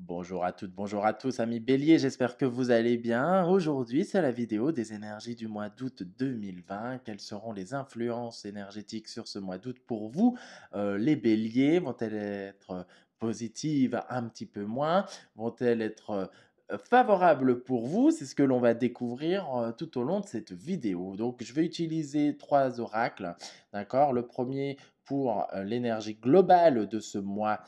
Bonjour à toutes, bonjour à tous, amis béliers, j'espère que vous allez bien. Aujourd'hui, c'est la vidéo des énergies du mois d'août 2020. Quelles seront les influences énergétiques sur ce mois d'août pour vous? Les béliers, vont-elles être positives un petit peu moins? Vont-elles être favorables pour vous? C'est ce que l'on va découvrir tout au long de cette vidéo. Donc, je vais utiliser trois oracles, d'accord? Le premier pour l'énergie globale de ce mois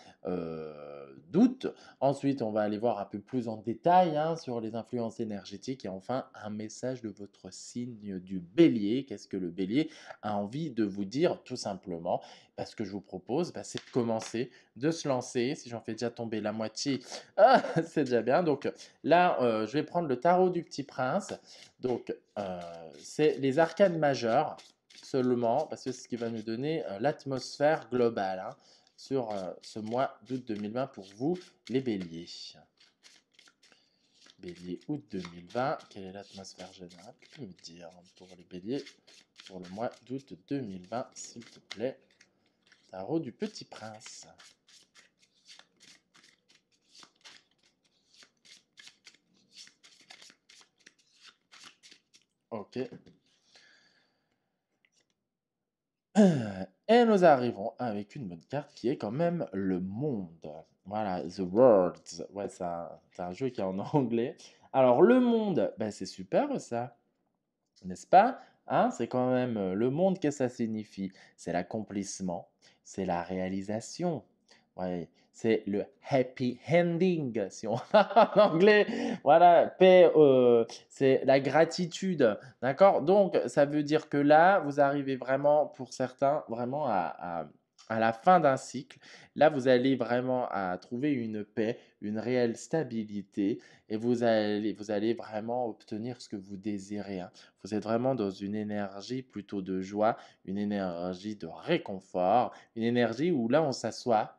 d'août. Ensuite, on va aller voir un peu plus en détail sur les influences énergétiques et enfin un message de votre signe du bélier. Qu'est-ce que le bélier a envie de vous dire tout simplement? Ce que je vous propose, c'est de commencer, de se lancer. Si j'en fais déjà tomber la moitié, c'est déjà bien. Donc là, je vais prendre le tarot du Petit Prince. Donc, c'est les arcanes majeures seulement, parce que c'est ce qui va nous donner l'atmosphère globale sur ce mois d'août 2020 pour vous, les béliers. Bélier août 2020, quelle est l'atmosphère générale? Tu peux me dire pour les béliers pour le mois d'août 2020, s'il te plaît. Tarot du Petit Prince. Ok. Et nous arrivons avec une bonne carte qui est quand même le monde. Voilà, The World. Ouais, c'est un jeu qui est en anglais. Alors, le monde, c'est super ça, n'est-ce pas? C'est quand même le monde, qu'est-ce que ça signifie? C'est l'accomplissement, c'est la réalisation. Ouais, c'est le happy ending, si on parle en anglais. Voilà, paix, c'est la gratitude. D'accord? Donc, ça veut dire que là, vous arrivez vraiment, pour certains, vraiment à la fin d'un cycle. Là, vous allez vraiment à trouver une paix, une réelle stabilité et vous allez vraiment obtenir ce que vous désirez. Vous êtes vraiment dans une énergie plutôt de joie, une énergie de réconfort, une énergie où là, on s'assoit,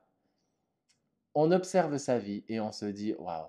on observe sa vie et on se dit: «Waouh,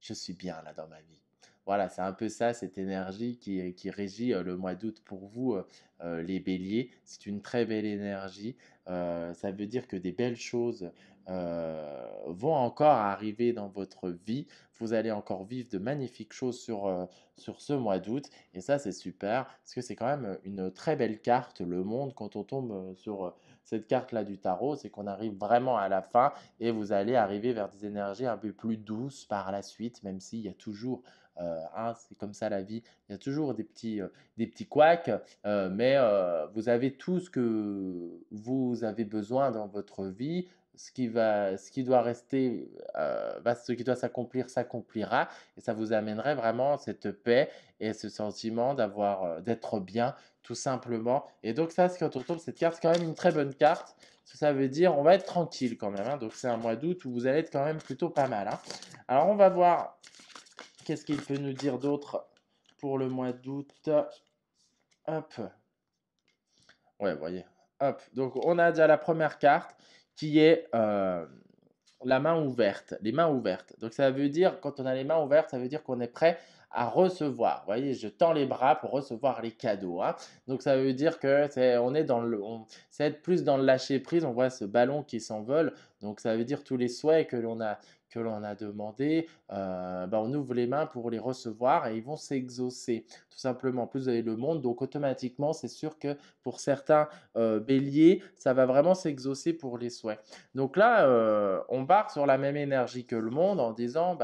je suis bien là dans ma vie». Voilà, c'est un peu ça, cette énergie qui régit, le mois d'août pour vous, les béliers. C'est une très belle énergie, ça veut dire que des belles choses, vont encore arriver dans votre vie. Vous allez encore vivre de magnifiques choses sur ce mois d'août et ça, c'est super parce que c'est quand même, une très belle carte, le monde. Quand on tombe, sur, cette carte-là du tarot, c'est qu'on arrive vraiment à la fin et vous allez arriver vers des énergies un peu plus douces par la suite, même s'il y a toujours, c'est comme ça la vie, il y a toujours des petits couacs, mais vous avez tout ce que vous avez besoin dans votre vie. Ce qui doit rester, ce qui doit s'accomplir s'accomplira et ça vous amènerait vraiment cette paix et ce sentiment d'être bien tout simplement. Et donc ça, c'est quand on tombe cette carte, c'est quand même une très bonne carte. Ça veut dire on va être tranquille quand même. Donc c'est un mois d'août où vous allez être quand même plutôt pas mal. Alors on va voir qu'est-ce qu'il peut nous dire d'autre pour le mois d'août. Hop. Ouais, vous voyez. Hop. Donc on a déjà la première carte qui est la main ouverte, les mains ouvertes. Donc ça veut dire, quand on a les mains ouvertes, ça veut dire qu'on est prêt à recevoir. Vous voyez, je tends les bras pour recevoir les cadeaux. Donc ça veut dire que on est dans c'est être plus dans le lâcher prise. On voit ce ballon qui s'envole. Donc ça veut dire tous les souhaits que l'on a demandé, on ouvre les mains pour les recevoir et ils vont s'exaucer. Tout simplement, plus vous avez le monde, donc automatiquement, c'est sûr que pour certains béliers, ça va vraiment s'exaucer pour les souhaits. Donc là, on part sur la même énergie que le monde en disant,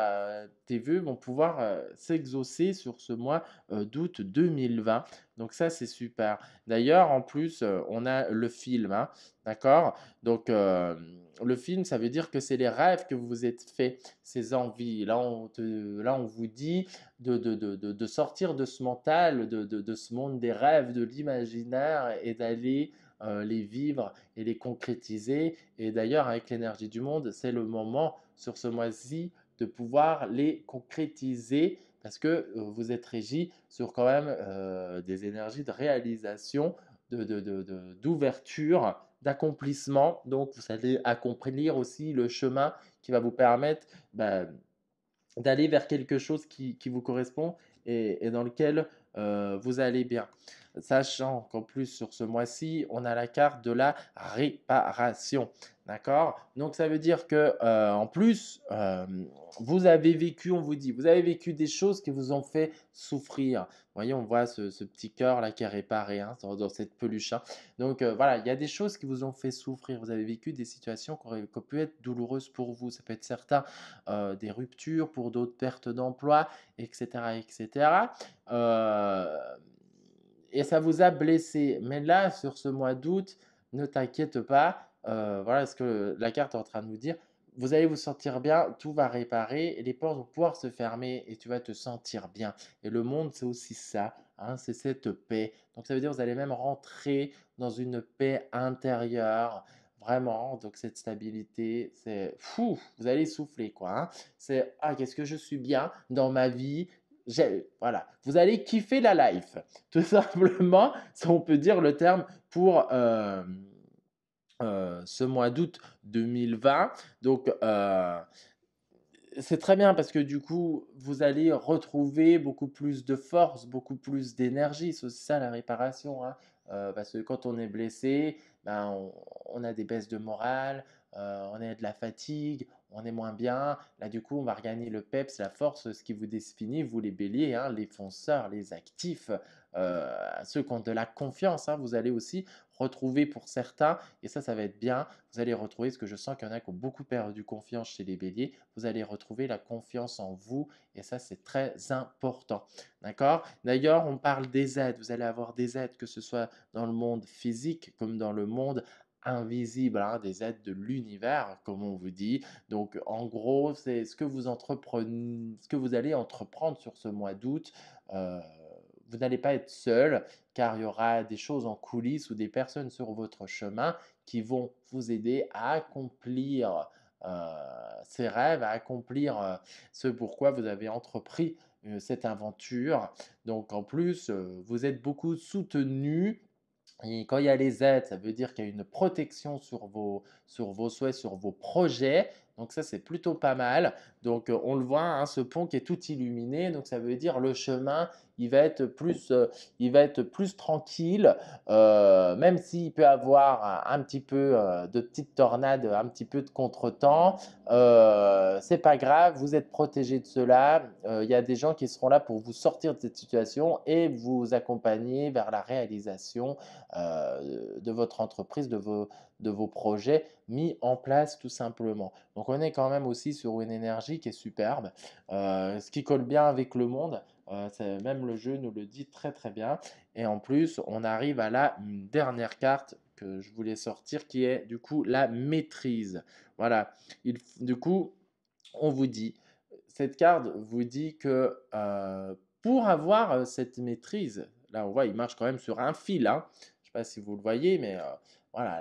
tes vœux vont pouvoir s'exaucer sur ce mois d'août 2020. Donc ça, c'est super. D'ailleurs, en plus, on a le film, d'accord? Donc, le film, ça veut dire que c'est les rêves que vous vous êtes fait, ces envies. Là, on vous dit de sortir de ce mental, de ce monde des rêves, de l'imaginaire et d'aller les vivre et les concrétiser. Et d'ailleurs, avec l'énergie du monde, c'est le moment sur ce mois-ci de pouvoir les concrétiser parce que vous êtes régi sur quand même des énergies de réalisation, d'ouverture, d'accomplissement. Donc, vous allez accomplir aussi le chemin qui va vous permettre d'aller vers quelque chose qui vous correspond et dans lequel vous allez bien. sachant qu'en plus sur ce mois-ci, on a la carte de la réparation. D'accord? Donc ça veut dire que en plus, vous avez vécu, on vous dit, vous avez vécu des choses qui vous ont fait souffrir. Vous voyez, on voit ce petit cœur là qui est réparé hein, dans cette peluche, hein. Donc voilà, il y a des choses qui vous ont fait souffrir. Vous avez vécu des situations qui ont pu être douloureuses pour vous. Ça peut être certains des ruptures, pour d'autres pertes d'emploi, etc., etc. Euh, et ça vous a blessé. Mais là, sur ce mois d'août, ne t'inquiète pas. Voilà ce que la carte est en train de nous dire. Vous allez vous sentir bien, tout va réparer et les portes vont pouvoir se fermer et tu vas te sentir bien. Et le monde, c'est aussi ça, hein, c'est cette paix. Donc ça veut dire que vous allez même rentrer dans une paix intérieure, vraiment. Donc cette stabilité, c'est fou, vous allez souffler quoi, hein. C'est ah, qu'est-ce que je suis bien dans ma vie. Voilà, vous allez kiffer la life, tout simplement, si on peut dire le terme pour ce mois d'août 2020. Donc, c'est très bien parce que du coup, vous allez retrouver beaucoup plus de force, beaucoup plus d'énergie. C'est aussi ça la réparation, hein. Parce que quand on est blessé, ben, on a des baisses de morale, on a de la fatigue, on est moins bien. Là, du coup, on va regagner le peps, la force, ce qui vous définit, vous les béliers, hein, les fonceurs, les actifs, ceux qui ont de la confiance, hein. Vous allez aussi retrouver pour certains, et ça va être bien, vous allez retrouver, ce que je sens qu'il y en a qui ont beaucoup perdu confiance chez les béliers, vous allez retrouver la confiance en vous et ça, c'est très important. D'accord? D'ailleurs, on parle des aides. Vous allez avoir des aides, que ce soit dans le monde physique comme dans le monde invisible, hein, des aides de l'univers, comme on vous dit. Donc, en gros, c'est ce que vous entreprenez, ce que vous allez entreprendre sur ce mois d'août. Euh, vous n'allez pas être seul, car il y aura des choses en coulisses ou des personnes sur votre chemin qui vont vous aider à accomplir ces rêves, à accomplir ce pourquoi vous avez entrepris cette aventure. Donc en plus, vous êtes beaucoup soutenu. Et quand il y a les aides, ça veut dire qu'il y a une protection sur vos souhaits, sur vos projets. Donc ça, c'est plutôt pas mal. Donc on le voit, hein, ce pont qui est tout illuminé. Donc ça veut dire le chemin, il va être plus tranquille, même s'il peut avoir un petit peu de petites tornades, un petit peu de contretemps. C'est pas grave, vous êtes protégé de cela. Il y a des gens qui seront là pour vous sortir de cette situation et vous accompagner vers la réalisation de votre entreprise, de vos projets mis en place tout simplement. Donc on est quand même aussi sur une énergie qui est superbe, ce qui colle bien avec le monde. Même le jeu nous le dit très très bien. Et en plus, on arrive à la dernière carte que je voulais sortir, qui est du coup la maîtrise. Voilà. Du coup, on vous dit, cette carte vous dit que pour avoir cette maîtrise, là on voit, il marche quand même sur un fil, hein. Je ne sais pas si vous le voyez, mais voilà,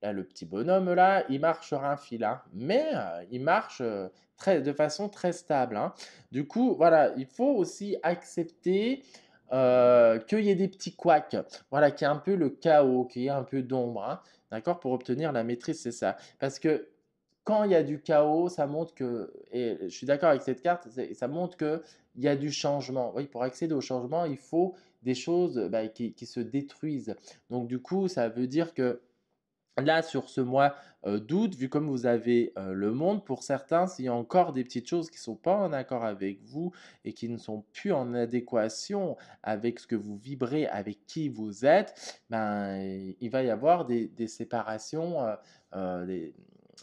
là, le petit bonhomme là, il marche sur un fil, hein. Mais il marche de façon très stable, hein. Du coup, voilà, il faut aussi accepter qu'il y ait des petits couacs, voilà, qu'il y ait un peu le chaos, qu'il y ait un peu d'ombre, hein. D'accord? Pour obtenir la maîtrise, c'est ça. Parce que quand il y a du chaos, ça montre que, et je suis d'accord avec cette carte, ça montre qu'il y a du changement. Oui, pour accéder au changement, il faut des choses bah, qui se détruisent. Donc du coup, ça veut dire que là, sur ce mois d'août, vu comme vous avez le monde, pour certains, s'il y a encore des petites choses qui ne sont pas en accord avec vous et qui ne sont plus en adéquation avec ce que vous vibrez, avec qui vous êtes, ben, il va y avoir des séparations,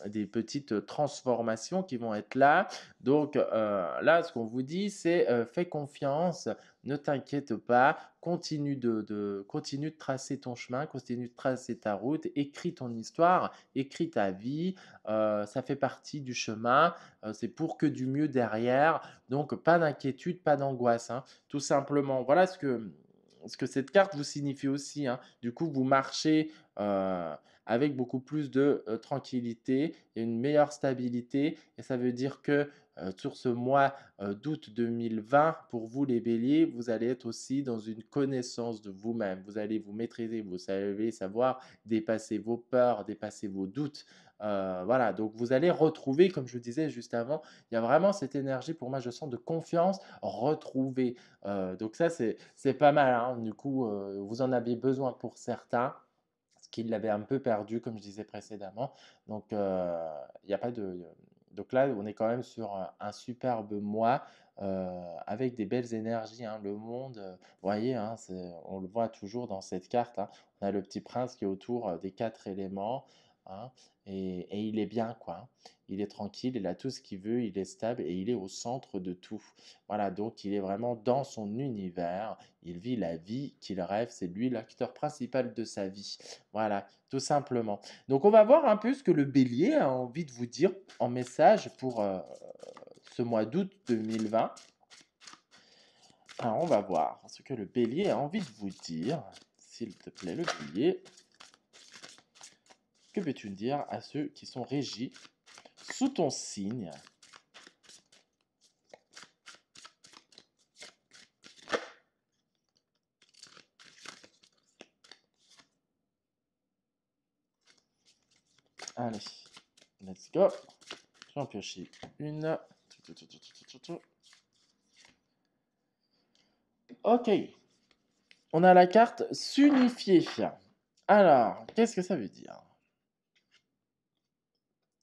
des petites transformations qui vont être là. Donc là, ce qu'on vous dit, c'est fais confiance, ne t'inquiète pas, continue de tracer ton chemin, continue de tracer ta route, écris ton histoire, écris ta vie, ça fait partie du chemin, c'est pour que du mieux derrière, donc pas d'inquiétude, pas d'angoisse, hein, tout simplement. Voilà ce que cette carte vous signifie aussi, hein. Du coup, vous marchez avec beaucoup plus de tranquillité et une meilleure stabilité, et ça veut dire que sur ce mois d'août 2020, pour vous les béliers, vous allez être aussi dans une connaissance de vous-même. Vous allez vous maîtriser, vous allez savoir dépasser vos peurs, dépasser vos doutes, Voilà, donc vous allez retrouver, comme je vous disais juste avant, il y a vraiment cette énergie, pour moi, je sens de confiance retrouvée. Donc ça, c'est pas mal, hein. Du coup, vous en aviez besoin pour certains, ce qui l'avait un peu perdu, comme je disais précédemment. Donc, il y a pas de. Donc là, on est quand même sur un superbe mois avec des belles énergies, hein. Le monde, vous voyez, hein, on le voit toujours dans cette carte, hein. On a le petit prince qui est autour des quatre éléments, hein, et il est bien, quoi, hein. Il est tranquille, il a tout ce qu'il veut, il est stable et il est au centre de tout. Voilà, donc il est vraiment dans son univers, il vit la vie qu'il rêve, c'est lui l'acteur principal de sa vie. Voilà, tout simplement. Donc on va voir un peu ce que le bélier a envie de vous dire en message pour ce mois d'août 2020. Alors on va voir ce que le bélier a envie de vous dire. S'il te plaît, le bélier. Que peux-tu dire à ceux qui sont régis sous ton signe? Allez, let's go. Je vais en piocher une. Ok, on a la carte s'unifier. Alors, qu'est-ce que ça veut dire?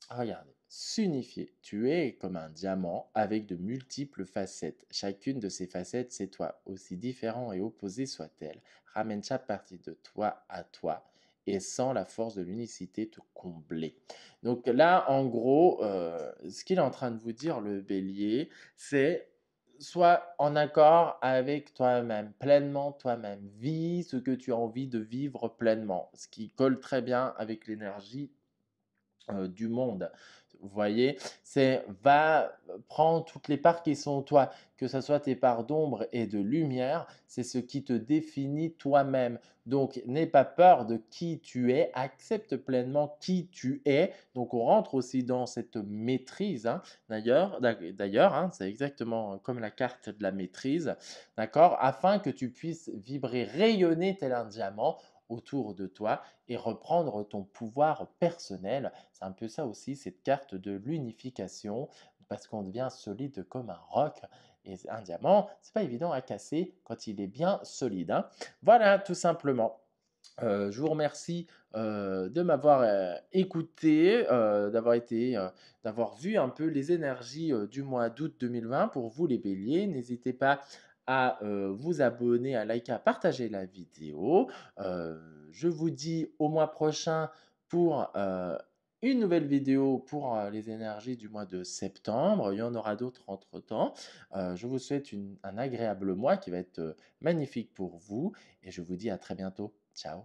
Regardez, s'unifier. Tu es comme un diamant avec de multiples facettes. Chacune de ces facettes, c'est toi. Aussi différent et opposé soit-elle, ramène chaque partie de toi à toi et sans la force de l'unicité te combler. Donc là, en gros, ce qu'il est en train de vous dire, le bélier, c'est sois en accord avec toi-même, pleinement toi-même. Vis ce que tu as envie de vivre pleinement, ce qui colle très bien avec l'énergie du monde. Vous voyez, c'est va prendre toutes les parts qui sont en toi, que ce soit tes parts d'ombre et de lumière, c'est ce qui te définit toi-même. Donc, n'aie pas peur de qui tu es, accepte pleinement qui tu es. Donc, on rentre aussi dans cette maîtrise, hein. D'ailleurs, hein, c'est exactement comme la carte de la maîtrise, d'accord, afin que tu puisses vibrer, rayonner tel un diamant autour de toi et reprendre ton pouvoir personnel. C'est un peu ça aussi, cette carte de l'unification, parce qu'on devient solide comme un roc. Et un diamant, c'est pas évident à casser quand il est bien solide, hein. Voilà, tout simplement. Je vous remercie de m'avoir écouté, d'avoir vu un peu les énergies du mois d'août 2020 pour vous les béliers. N'hésitez pas à vous abonner, à liker, à partager la vidéo. Je vous dis au mois prochain pour une nouvelle vidéo pour les énergies du mois de septembre. Il y en aura d'autres entre-temps. Je vous souhaite un agréable mois qui va être magnifique pour vous et je vous dis à très bientôt. Ciao.